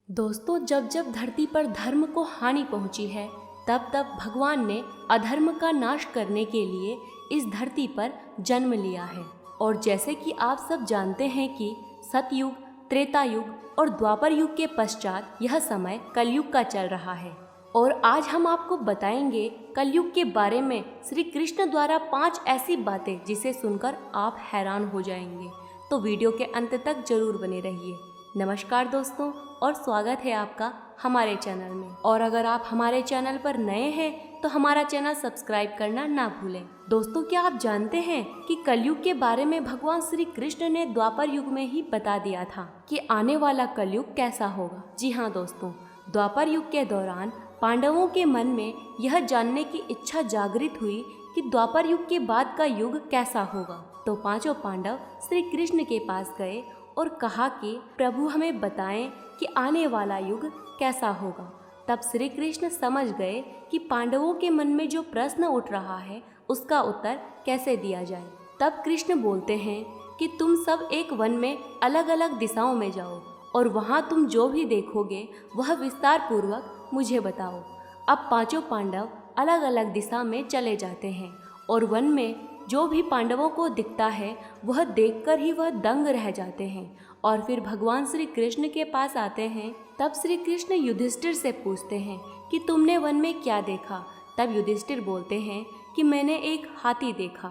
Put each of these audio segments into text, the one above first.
दोस्तों, जब जब धरती पर धर्म को हानि पहुंची है, तब तब भगवान ने अधर्म का नाश करने के लिए इस धरती पर जन्म लिया है। और जैसे कि आप सब जानते हैं कि सतयुग, त्रेता युग और द्वापर युग के पश्चात यह समय कलयुग का चल रहा है। और आज हम आपको बताएंगे कलयुग के बारे में श्री कृष्ण द्वारा 5 ऐसी बातें जिसे सुनकर आप हैरान हो जाएंगे। तो वीडियो के अंत तक जरूर बने रहिए। नमस्कार दोस्तों, और स्वागत है आपका हमारे चैनल में। और अगर आप हमारे चैनल पर नए हैं तो हमारा चैनल सब्सक्राइब करना ना भूलें। दोस्तों, क्या आप जानते हैं कि कलयुग के बारे में भगवान श्री कृष्ण ने द्वापर युग में ही बता दिया था कि आने वाला कलयुग कैसा होगा। जी हाँ दोस्तों, द्वापर युग के दौरान पांडवों के मन में यह जानने की इच्छा जागृत हुई कि द्वापर युग के बाद का युग कैसा होगा। तो पांचों पांडव श्री कृष्ण के पास गए और कहा कि प्रभु हमें बताएं कि आने वाला युग कैसा होगा। तब श्री कृष्ण समझ गए कि पांडवों के मन में जो प्रश्न उठ रहा है उसका उत्तर कैसे दिया जाए। तब कृष्ण बोलते हैं कि तुम सब एक वन में अलग अलग दिशाओं में जाओ और वहाँ तुम जो भी देखोगे वह विस्तार पूर्वक मुझे बताओ। अब पांचों पांडव अलग अलग दिशा में चले जाते हैं और वन में जो भी पांडवों को दिखता है वह देखकर ही वह दंग रह जाते हैं और फिर भगवान श्री कृष्ण के पास आते हैं। तब श्री कृष्ण युधिष्ठिर से पूछते हैं कि तुमने वन में क्या देखा। तब युधिष्ठिर बोलते हैं कि मैंने एक हाथी देखा,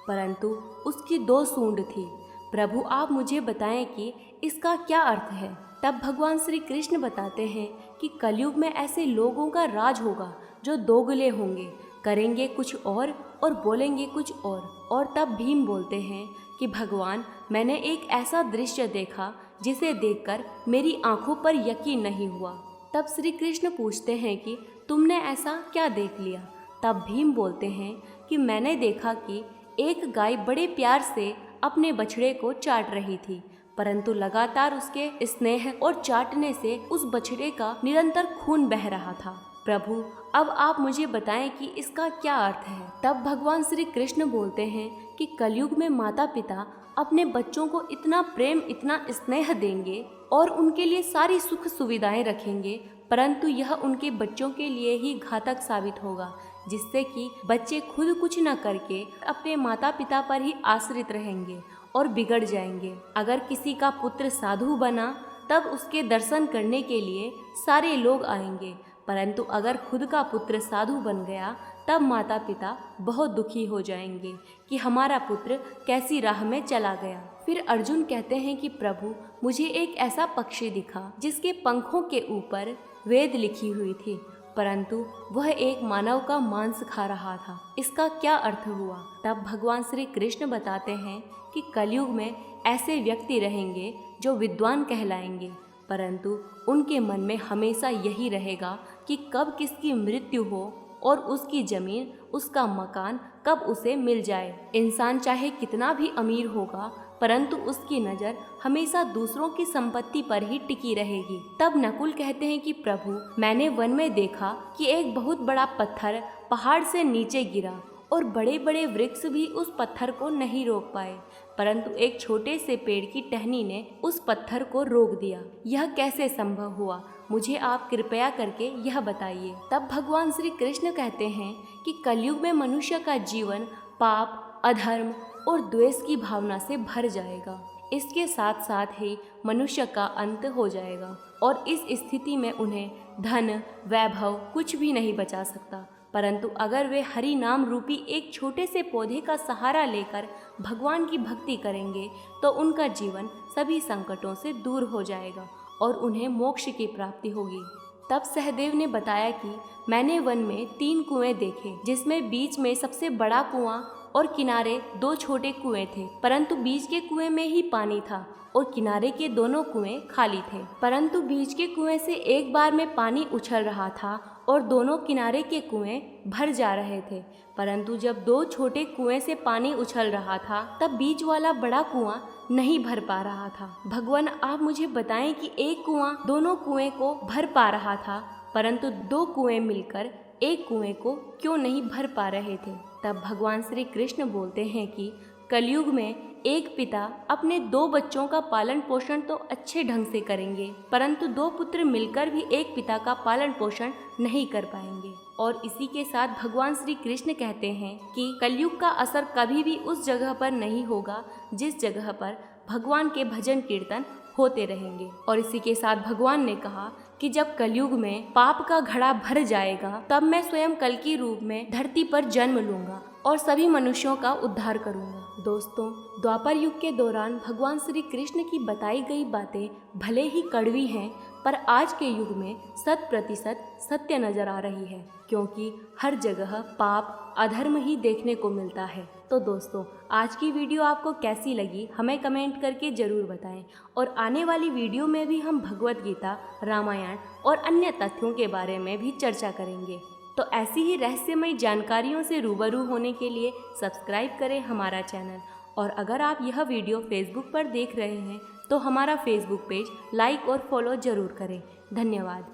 परंतु उसकी 2 सूंड थी। प्रभु आप मुझे बताएं कि इसका क्या अर्थ है। तब भगवान श्री कृष्ण बताते हैं कि कलयुग में ऐसे लोगों का राज होगा जो दोगले होंगे, करेंगे कुछ और बोलेंगे कुछ और तब भीम बोलते हैं कि भगवान मैंने एक ऐसा दृश्य देखा जिसे देखकर मेरी आंखों पर यकीन नहीं हुआ। तब श्री कृष्ण पूछते हैं कि तुमने ऐसा क्या देख लिया। तब भीम बोलते हैं कि मैंने देखा कि एक गाय बड़े प्यार से अपने बछड़े को चाट रही थी, परंतु लगातार उसके स्नेह और चाटने से उस बछड़े का निरंतर खून बह रहा था। प्रभु अब आप मुझे बताएं कि इसका क्या अर्थ है। तब भगवान श्री कृष्ण बोलते हैं कि कलयुग में माता पिता अपने बच्चों को इतना प्रेम, इतना स्नेह देंगे और उनके लिए सारी सुख सुविधाएं रखेंगे, परंतु यह उनके बच्चों के लिए ही घातक साबित होगा, जिससे कि बच्चे खुद कुछ न करके अपने माता पिता पर ही आश्रित रहेंगे और बिगड़ जाएंगे। अगर किसी का पुत्र साधु बना तब उसके दर्शन करने के लिए सारे लोग आएंगे, परंतु अगर खुद का पुत्र साधु बन गया तब माता पिता बहुत दुखी हो जाएंगे कि हमारा पुत्र कैसी राह में चला गया। फिर अर्जुन कहते हैं कि प्रभु मुझे एक ऐसा पक्षी दिखा जिसके पंखों के ऊपर वेद लिखी हुई थी, परंतु वह एक मानव का मांस खा रहा था। इसका क्या अर्थ हुआ। तब भगवान श्री कृष्ण बताते हैं कि कलयुग में ऐसे व्यक्ति रहेंगे जो विद्वान कहलाएंगे, परंतु उनके मन में हमेशा यही रहेगा कि कब किसकी मृत्यु हो और उसकी जमीन, उसका मकान कब उसे मिल जाए। इंसान चाहे कितना भी अमीर होगा, परंतु उसकी नज़र हमेशा दूसरों की संपत्ति पर ही टिकी रहेगी। तब नकुल कहते हैं कि प्रभु मैंने वन में देखा कि एक बहुत बड़ा पत्थर पहाड़ से नीचे गिरा और बड़े बड़े वृक्ष भी उस पत्थर को नहीं रोक पाए, परंतु एक छोटे से पेड़ की टहनी ने उस पत्थर को रोक दिया। यह कैसे संभव हुआ, मुझे आप कृपया करके यह बताइए। तब भगवान श्री कृष्ण कहते हैं कि कलयुग में मनुष्य का जीवन पाप, अधर्म और द्वेष की भावना से भर जाएगा। इसके साथ साथ ही मनुष्य का अंत हो जाएगा और इस स्थिति में उन्हें धन, वैभव कुछ भी नहीं बचा सकता, परंतु अगर वे हरि नाम रूपी एक छोटे से पौधे का सहारा लेकर भगवान की भक्ति करेंगे तो उनका जीवन सभी संकटों से दूर हो जाएगा और उन्हें मोक्ष की प्राप्ति होगी। तब सहदेव ने बताया कि मैंने वन में 3 कुएं देखे, जिसमें बीच में सबसे बड़ा कुआं और किनारे 2 छोटे कुएं थे, परंतु बीच के कुएं में ही पानी था और किनारे के दोनों कुएं खाली थे। परंतु बीच के कुएं से एक बार में पानी उछल रहा था और दोनों किनारे के कुएं भर जा रहे थे, परंतु जब 2 छोटे कुएं से पानी उछल रहा था तब बीच वाला बड़ा कुआं नहीं भर पा रहा था। भगवान आप मुझे बताएं कि एक कुआं दोनों कुएं को भर पा रहा था, परंतु 2 कुएं मिलकर एक कुएं को क्यों नहीं भर पा रहे थे। तब भगवान श्री कृष्ण बोलते हैं कि कलयुग में एक पिता अपने 2 बच्चों का पालन पोषण तो अच्छे ढंग से करेंगे, परंतु 2 पुत्र मिलकर भी एक पिता का पालन पोषण नहीं कर पाएंगे। और इसी के साथ भगवान श्री कृष्ण कहते हैं कि कलयुग का असर कभी भी उस जगह पर नहीं होगा जिस जगह पर भगवान के भजन कीर्तन होते रहेंगे। और इसी के साथ भगवान ने कहा कि जब कलयुग में पाप का घड़ा भर जाएगा तब मैं स्वयं कल की रूप में धरती पर जन्म लूंगा और सभी मनुष्यों का उद्धार करूंगा। दोस्तों, द्वापर युग के दौरान भगवान श्री कृष्ण की बताई गई बातें भले ही कड़वी हैं, पर आज के युग में 100% सत्य नजर आ रही है, क्योंकि हर जगह पाप अधर्म ही देखने को मिलता है। तो दोस्तों, आज की वीडियो आपको कैसी लगी हमें कमेंट करके ज़रूर बताएं, और आने वाली वीडियो में भी हम भगवत गीता, रामायण और अन्य तथ्यों के बारे में भी चर्चा करेंगे। तो ऐसी ही रहस्यमय जानकारियों से रूबरू होने के लिए सब्सक्राइब करें हमारा चैनल। और अगर आप यह वीडियो फेसबुक पर देख रहे हैं तो हमारा फेसबुक पेज लाइक और फॉलो ज़रूर करें। धन्यवाद।